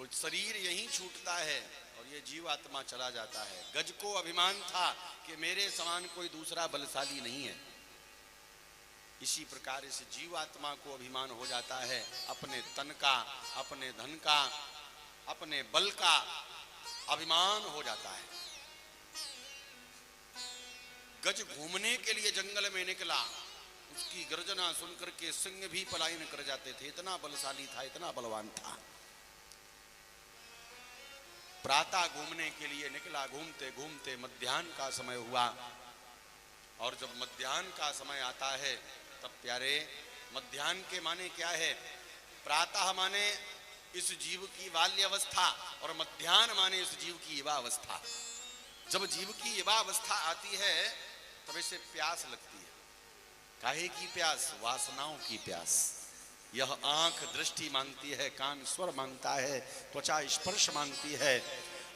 तो शरीर यहीं छूटता है और ये जीवात्मा चला जाता है। गज को अभिमान था कि मेरे समान कोई दूसरा बलशाली नहीं है। इसी प्रकार इस जीवात्मा को अभिमान हो जाता है अपने तन का, अपने धन का, अपने बल का अभिमान हो जाता है। गज घूमने के लिए जंगल में निकला, उसकी गर्जना सुनकर के सिंह भी पलायन कर जाते थे, इतना बलशाली था, इतना बलवान था। प्रातः घूमने के लिए निकला, घूमते घूमते मध्याह्न का समय हुआ और जब मध्याह्न का समय आता है तब प्यारे, मध्याह्न के माने क्या है? प्रातः माने इस जीव की बाल्यावस्था और मध्याह्न माने इस जीव की युवावस्था। जब जीव की युवावस्था आती है तब इसे प्यास लगती है। काहे की प्यास? वासनाओं की प्यास। यह आंख दृष्टि मांगती है, कान स्वर मांगता है, त्वचा स्पर्श मांगती है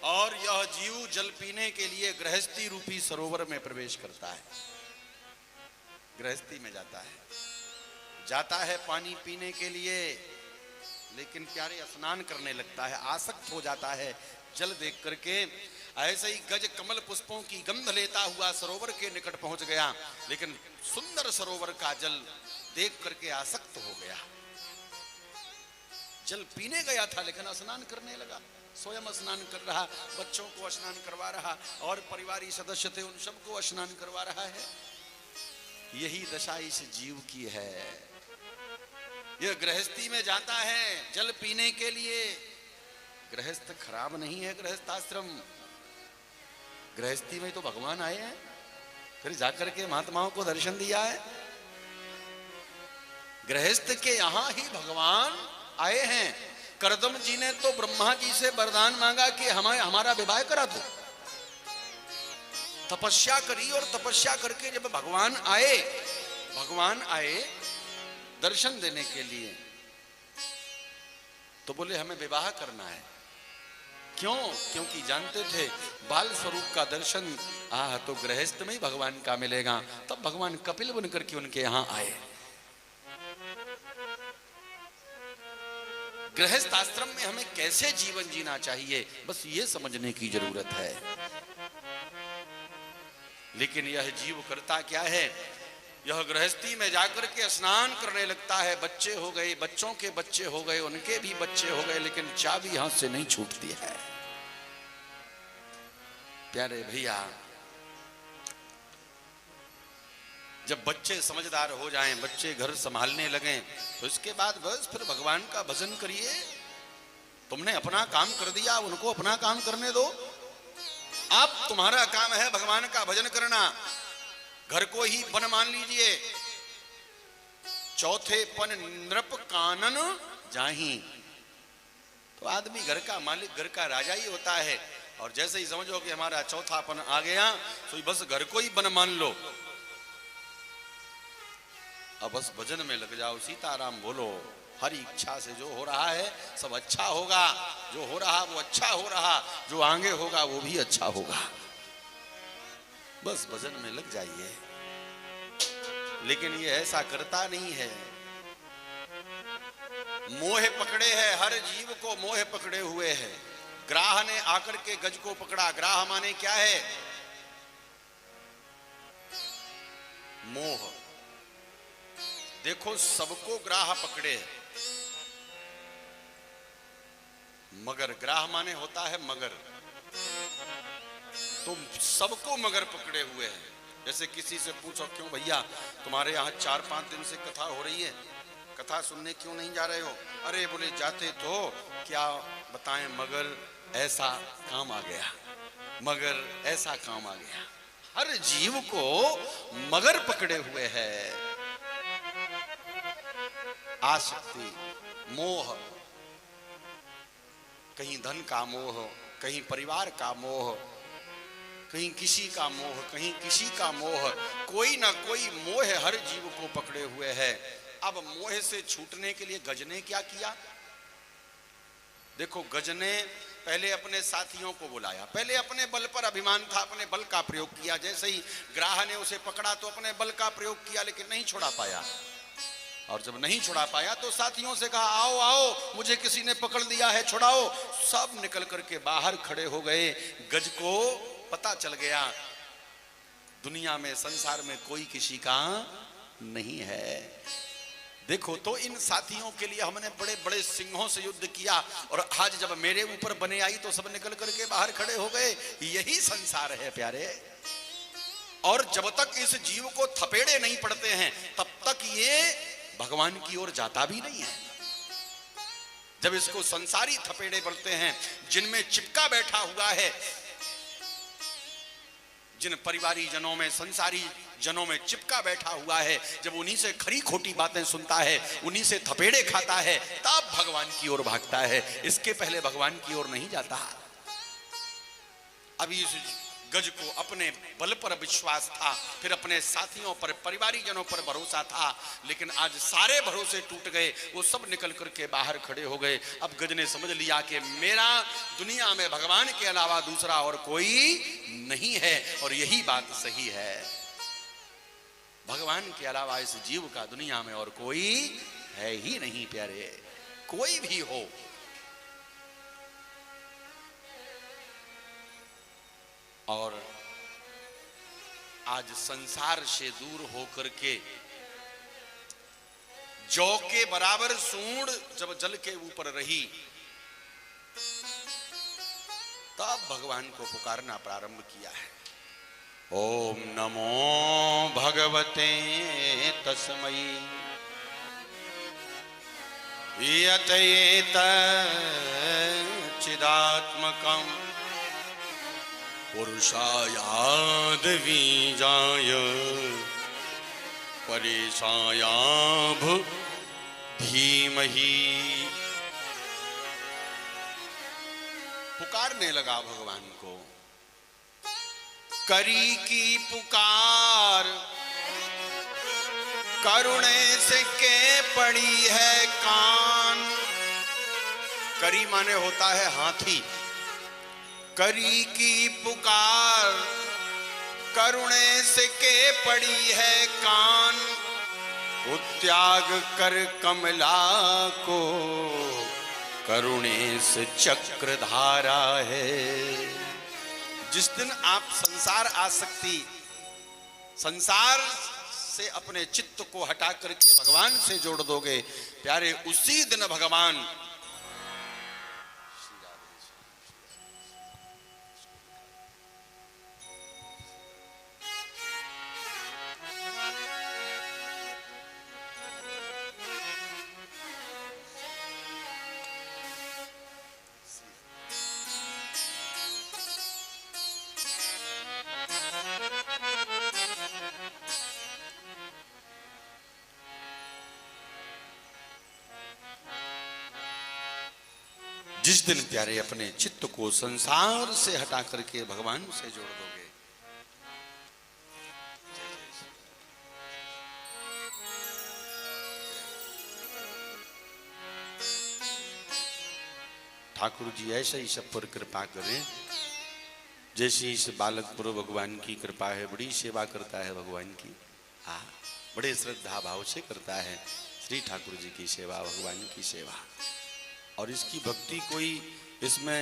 और यह जीव जल पीने के लिए गृहस्थी रूपी सरोवर में प्रवेश करता है। गृहस्थी में जाता है पानी पीने के लिए, लेकिन प्यारे स्नान करने लगता है, आसक्त हो जाता है जल देख करके। ऐसे ही गज कमल पुष्पों की गंध लेता हुआ सरोवर के निकट पहुंच गया, लेकिन सुंदर सरोवर का जल देख करके आसक्त हो गया। जल पीने गया था लेकिन स्नान करने लगा, स्वयं स्नान कर रहा, बच्चों को स्नान करवा रहा और परिवारी सदस्य थे उन सबको स्नान करवा रहा है। यही दशा इस जीव की है। यह गृहस्थी में जाता है जल पीने के लिए। गृहस्थ खराब नहीं है, गृहस्थ आश्रम। गृहस्थी में तो भगवान आए हैं, फिर जाकर के महात्माओं को दर्शन दिया है। गृहस्थ के यहां ही भगवान आए हैं। करदम जी ने तो ब्रह्मा जी से वरदान मांगा कि हमारा विवाह करा दो। तपस्या करी और तपस्या करके जब भगवान आए दर्शन देने के लिए, तो बोले हमें विवाह करना है। क्यों? क्योंकि जानते थे बाल स्वरूप का दर्शन तो गृहस्थ में ही भगवान का मिलेगा। तब भगवान कपिल बन करके उनके यहां आए। गृहस्थ आश्रम में हमें कैसे जीवन जीना चाहिए, बस ये समझने की जरूरत है। लेकिन यह जीव करता क्या है? यह गृहस्थी में जाकर के स्नान करने लगता है। बच्चे हो गए, बच्चों के बच्चे हो गए, उनके भी बच्चे हो गए, लेकिन चाबी हाथ से नहीं छूटती है। प्यारे भैया, जब बच्चे समझदार हो जाएं, बच्चे घर संभालने लगें, तो इसके बाद बस फिर भगवान का भजन करिए। तुमने अपना काम कर दिया, उनको अपना काम करने दो। अब तुम्हारा काम है भगवान का भजन करना। घर को ही पन मान लीजिए। चौथे पन नृप कानन जाही। तो आदमी घर का मालिक, घर का राजा ही होता है। और जैसे ही समझो कि हमारा चौथा पन आ गया, तो बस घर को ही बन मान लो। अब बस भजन में लग जाओ, सीताराम बोलो। हरी इच्छा से जो हो रहा है सब अच्छा होगा। जो हो रहा वो अच्छा हो रहा, जो आगे होगा वो भी अच्छा होगा। बस भजन में लग जाइए। लेकिन ये ऐसा करता नहीं है। मोह पकड़े है, हर जीव को मोह पकड़े हुए है। ग्राह ने आकर के गज को पकड़ा। ग्राह माने क्या है? मोह। देखो सबको ग्राह पकड़े है, मगर ग्राह माने होता है मगर। तो सबको मगर पकड़े हुए हैं। जैसे किसी से पूछो, क्यों भैया तुम्हारे यहाँ 4-5 दिन से कथा हो रही है, कथा सुनने क्यों नहीं जा रहे हो? अरे बोले जाते तो क्या बताएं, मगर ऐसा काम आ गया, मगर ऐसा काम आ गया। हर जीव को मगर पकड़े हुए है। आसक्ति, मोह, कहीं धन का मोह, कहीं परिवार का मोह, कहीं किसी का मोह, कहीं किसी का मोह। कोई ना कोई मोह हर जीव को पकड़े हुए है। अब मोह से छूटने के लिए गज ने क्या किया? देखो, गज ने पहले अपने साथियों को बुलाया। पहले अपने बल पर अभिमान था, अपने बल का प्रयोग किया। जैसे ही ग्राह ने उसे पकड़ा तो अपने बल का प्रयोग किया, लेकिन नहीं छोड़ा पाया। और जब नहीं छुड़ा पाया तो साथियों से कहा, आओ आओ, मुझे किसी ने पकड़ लिया है, छुड़ाओ। सब निकल करके बाहर खड़े हो गए। गज को पता चल गया दुनिया में, संसार में कोई किसी का नहीं है। देखो तो इन साथियों के लिए हमने बड़े बड़े सिंहों से युद्ध किया, और आज जब मेरे ऊपर बने आई तो सब निकल करके बाहर खड़े हो गए। यही संसार है प्यारे। और जब तक इस जीव को थपेड़े नहीं पड़ते हैं तब तक ये भगवान की ओर जाता भी नहीं है। जब इसको संसारी थपेड़े पड़ते हैं, जिनमें चिपका बैठा हुआ है, जिन परिवारी जनों में, संसारी जनों में चिपका बैठा हुआ है, जब उन्हीं से खरी खोटी बातें सुनता है, उन्हीं से थपेड़े खाता है, तब भगवान की ओर भागता है। इसके पहले भगवान की ओर नहीं जाता। अभी इस गज को अपने बल पर विश्वास था, फिर अपने साथियों पर, परिवारी जनों पर भरोसा था, लेकिन आज सारे भरोसे टूट गए। वो सब निकल करके बाहर खड़े हो गए। अब गज ने समझ लिया कि मेरा दुनिया में भगवान के अलावा दूसरा और कोई नहीं है, और यही बात सही है। भगवान के अलावा इस जीव का दुनिया में और कोई है ही नहीं प्यारे, कोई भी हो। और आज संसार से दूर होकर के जौ के बराबर सूंड जब जल के ऊपर रही, तब भगवान को पुकारना प्रारंभ किया है। ओम नमो भगवते तस्मै यतयेत चिदात्मकम् पुरुषायाद बीजाय परेशायाभ धीमहि। पुकारने लगा भगवान को। करी की पुकार करुणे से के पड़ी है कान। करी माने होता है हाथी। करी की पुकार करुणे से के पड़ी है कान। वो त्याग कर कमला को करुणे से चक्र धारा है। जिस दिन आप संसार आसक्ति, संसार से अपने चित्त को हटा करके भगवान से जोड़ दोगे प्यारे, उसी दिन भगवान जिस दिन प्यारे अपने चित्त को संसार से हटा करके भगवान से जोड़ दोगे, ठाकुर जी ऐसे ही सब पर कृपा करें जैसी इस बालक पर भगवान की कृपा है। बड़ी सेवा करता है भगवान की, हाँ, बड़े श्रद्धा भाव से करता है श्री ठाकुर जी की सेवा, भगवान की सेवा। और इसकी भक्ति कोई इसमें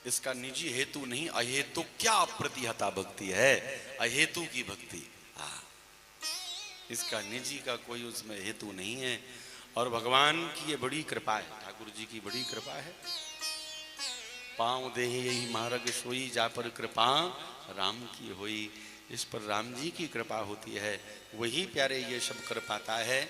इसका निजी हेतु नहीं, अहेतु क्या अप्रतिहता भक्ति है, अहेतु की भक्ति। हाँ, इसका निजी का कोई उसमें हेतु नहीं है। और भगवान की ये बड़ी कृपा है, ठाकुर जी की बड़ी कृपा है। पाँव देहि यही मार्ग सोई, जा पर कृपा राम की होई। इस पर राम जी की कृपा होती है, वही प्यारे ये सब कर पाता है।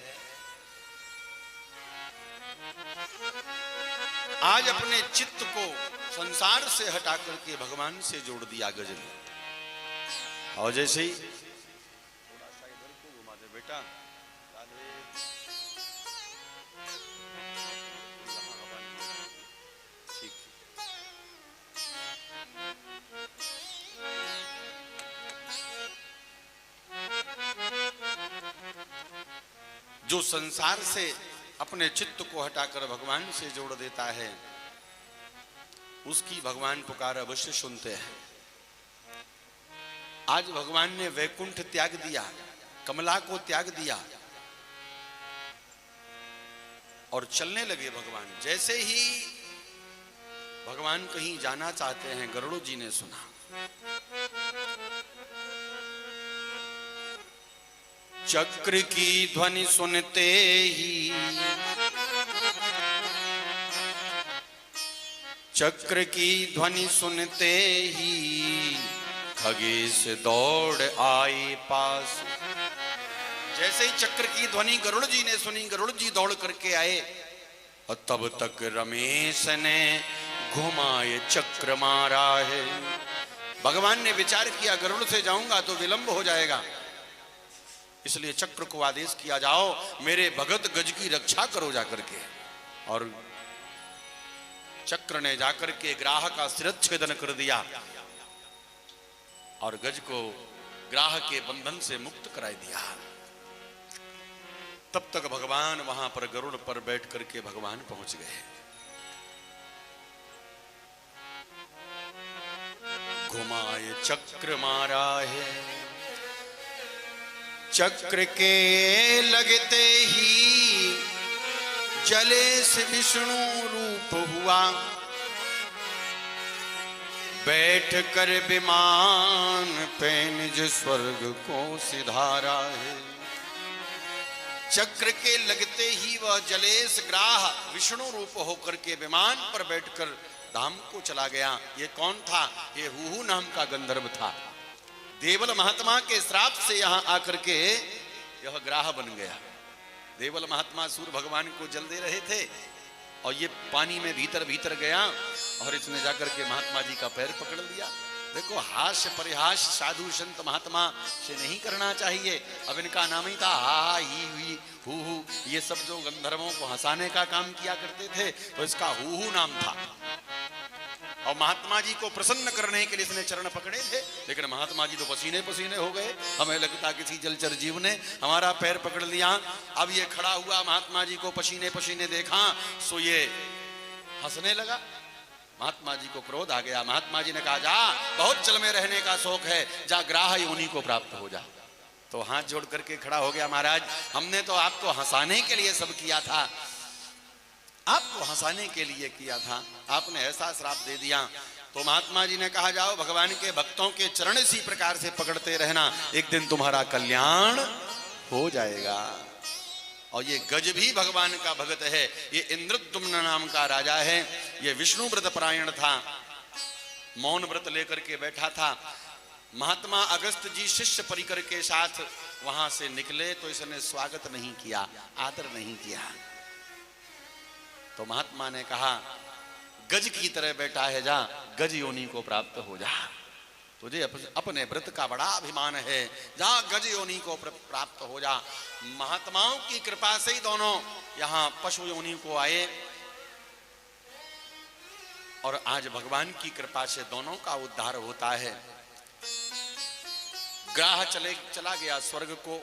आज अपने चित्त को संसार से हटा करके भगवान से जोड़ दिया गज ने। और जैसे ही थोड़ा सा इधर को घुमा दे बेटा, ठीक। जो संसार से अपने चित्त को हटाकर भगवान से जोड़ देता है, उसकी भगवान पुकार अवश्य सुनते हैं। आज भगवान ने वैकुंठ त्याग दिया, कमला को त्याग दिया, और चलने लगे भगवान। जैसे ही भगवान कहीं जाना चाहते हैं, गरुड़ जी ने सुना। चक्र की ध्वनि सुनते ही, चक्र की ध्वनि सुनते ही खगेश दौड़ आए पास। जैसे ही चक्र की ध्वनि गरुड़ जी ने सुनी, गरुड़ जी दौड़ करके आए और तब तक रमेश ने घुमाए चक्र मारा है। भगवान ने विचार किया गरुड़ से जाऊंगा तो विलंब हो जाएगा, इसलिए चक्र को आदेश किया, जाओ मेरे भगत गज की रक्षा करो जाकर के। और चक्र ने जाकर के ग्राह का शिरच्छेदन कर दिया और गज को ग्राह के बंधन से मुक्त कराई दिया। तब तक भगवान वहां पर गरुड़ पर बैठ करके भगवान पहुंच गए। घुमाए चक्र मारा है, चक्र के लगते ही जले से विष्णु रूप हुआ, बैठ कर विमान पे निज स्वर्ग को सिधारा है। चक्र के लगते ही वह जलेस ग्राह विष्णु रूप होकर के विमान पर बैठकर धाम को चला गया। ये कौन था? ये हुहू नाम का गंधर्व था। देवल महात्मा के श्राप से यहां आकर के यह ग्राह बन गया। देवल महात्मा सूर्य भगवान को जल दे रहे थे और ये पानी में भीतर भीतर गया और इसने जाकर के महात्मा जी का पैर पकड़ लिया। देखो, हास्य परिहास साधु संत महात्मा से नहीं करना चाहिए। अब इनका नाम ही था हा ही हुई हु हु। ये सब जो गंधर्वों को हंसाने का काम किया करते थे तो इसका हु हु नाम था। और महात्मा जी को प्रसन्न करने के लिए इसने चरण पकड़े थे, लेकिन महात्मा जी तो पसीने पसीने हो गए। हमें लगता किसी जलचर जीव ने हमारा पैर पकड़ लिया। अब ये खड़ा हुआ महात्मा जी को पसीने पसीने देखा, सो ये हंसने लगा। महात्मा जी को क्रोध आ गया। महात्मा जी ने कहा, जा बहुत जल में रहने का शौक है, जा ग्राह योनि को प्राप्त हो जा। तो हाथ जोड़ करके खड़ा हो गया, महाराज हमने तो आपको हंसाने के लिए सब किया था, आपको हंसाने के लिए किया था, आपने ऐसा श्राप दे दिया। तो महात्मा जी ने कहा, जाओ भगवान के भक्तों के चरण इसी प्रकार से पकड़ते रहना, एक दिन तुम्हारा कल्याण हो जाएगा। और ये गज भी भगवान का भगत है। ये इंद्रद्युम्न नाम का राजा है। ये विष्णु व्रत परायण था, मौन व्रत लेकर के बैठा था। महात्मा अगस्त जी शिष्य परिकर के साथ वहां से निकले तो इसने स्वागत नहीं किया, आदर नहीं किया। तो महात्मा ने कहा, गज की तरह बैठा है, जा गज योनि को प्राप्त हो जा। तुझे अपने व्रत का बड़ा अभिमान है, जा गज योनि को प्राप्त हो जा। महात्माओं की कृपा से ही दोनों यहां पशु योनि को आए और आज भगवान की कृपा से दोनों का उद्धार होता है। ग्राह चला गया स्वर्ग को।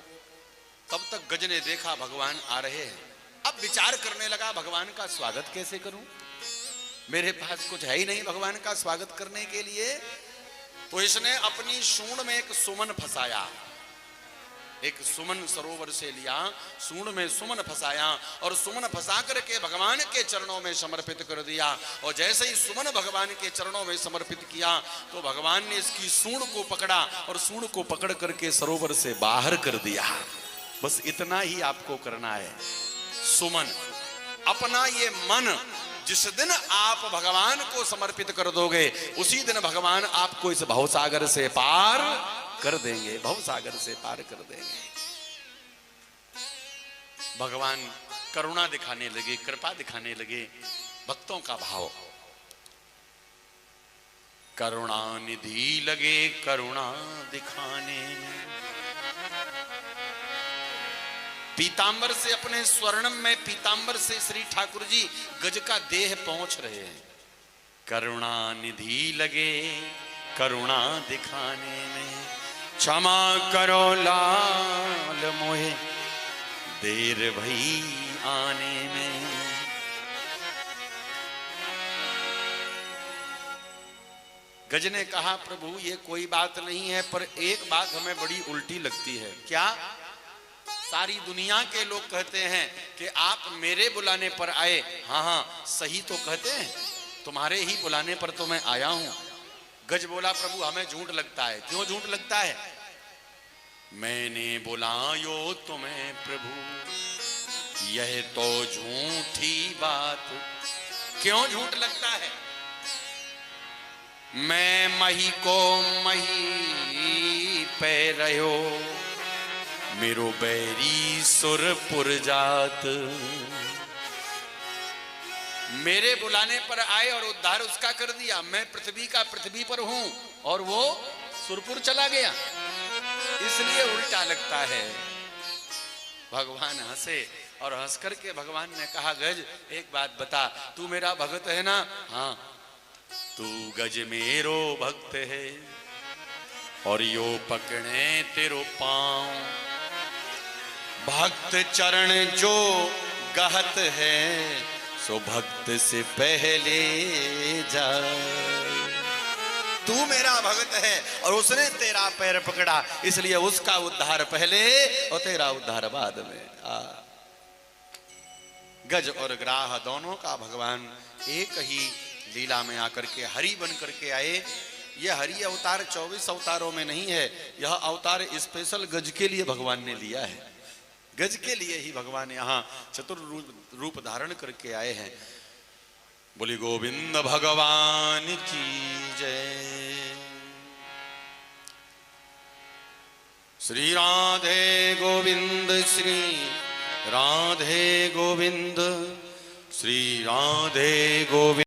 तब तक गज ने देखा भगवान आ रहे हैं। अब विचार करने लगा, भगवान का स्वागत कैसे करूं, मेरे पास कुछ है ही नहीं भगवान का स्वागत करने के लिए। तो इसने अपनी सूंड में एक सुमन फंसाया, एक सुमन सरोवर से लिया, सूंड में सुमन फंसाया और सुमन फंसा करके भगवान के चरणों में समर्पित कर दिया। और जैसे ही सुमन भगवान के चरणों में समर्पित किया तो भगवान ने इसकी सूंड को पकड़ा और सूंड को पकड़ करके सरोवर से बाहर कर दिया। बस इतना ही आपको करना है। सुमन, अपना ये मन जिस दिन आप भगवान को समर्पित कर दोगे उसी दिन भगवान आपको इस भवसागर से पार कर देंगे, भवसागर से पार कर देंगे। भगवान करुणा दिखाने लगे, कृपा दिखाने लगे, भक्तों का भाव। करुणा निधि लगे करुणा दिखाने, पीतांबर से, अपने स्वर्णम में पीतांबर से श्री ठाकुर जी गज का देह पहुंच रहे हैं। करुणा निधि लगे करुणा दिखाने में, क्षमा करो लाल मोहे देर भई आने में। गज ने कहा, प्रभु ये कोई बात नहीं है, पर एक बात हमें बड़ी उल्टी लगती है। क्या? सारी दुनिया के लोग कहते हैं कि आप मेरे बुलाने पर आए। हाँ हाँ सही तो कहते हैं, तुम्हारे ही बुलाने पर तो मैं आया हूं। गज बोला प्रभु हमें झूठ लगता है। क्यों झूठ लगता है? मैंने बुलायो तुम्हें प्रभु, यह तो झूठी बात। क्यों झूठ लगता है? मैं मही को मही पे रहो, मेरो बैरी सुरपुर जात। मेरे बुलाने पर आए और उद्धार उसका कर दिया। मैं पृथ्वी का पृथ्वी पर हूं और वो सुरपुर चला गया, इसलिए उल्टा लगता है। भगवान हंसे और हंस करके भगवान ने कहा गज एक बात बता, तू मेरा भक्त है ना? हाँ। तू गज मेरो भक्त है और यो पकड़े तेरो पांव। भक्त चरण जो गहत है, सो भक्त से पहले जा। तू मेरा भक्त है और उसने तेरा पैर पकड़ा, इसलिए उसका उद्धार पहले और तेरा उद्धार बाद में। गज और ग्राह दोनों का भगवान एक ही लीला में आकर के हरि बन करके आए। यह हरि अवतार 24 अवतारों में नहीं है, यह अवतार स्पेशल गज के लिए भगवान ने लिया है। गज के लिए ही भगवान यहाँ चतुर रूप धारण करके आए हैं। बोली गोविंद भगवान की जय। श्री राधे गोविंद, श्री राधे गोविंद, श्री राधे गोविंद।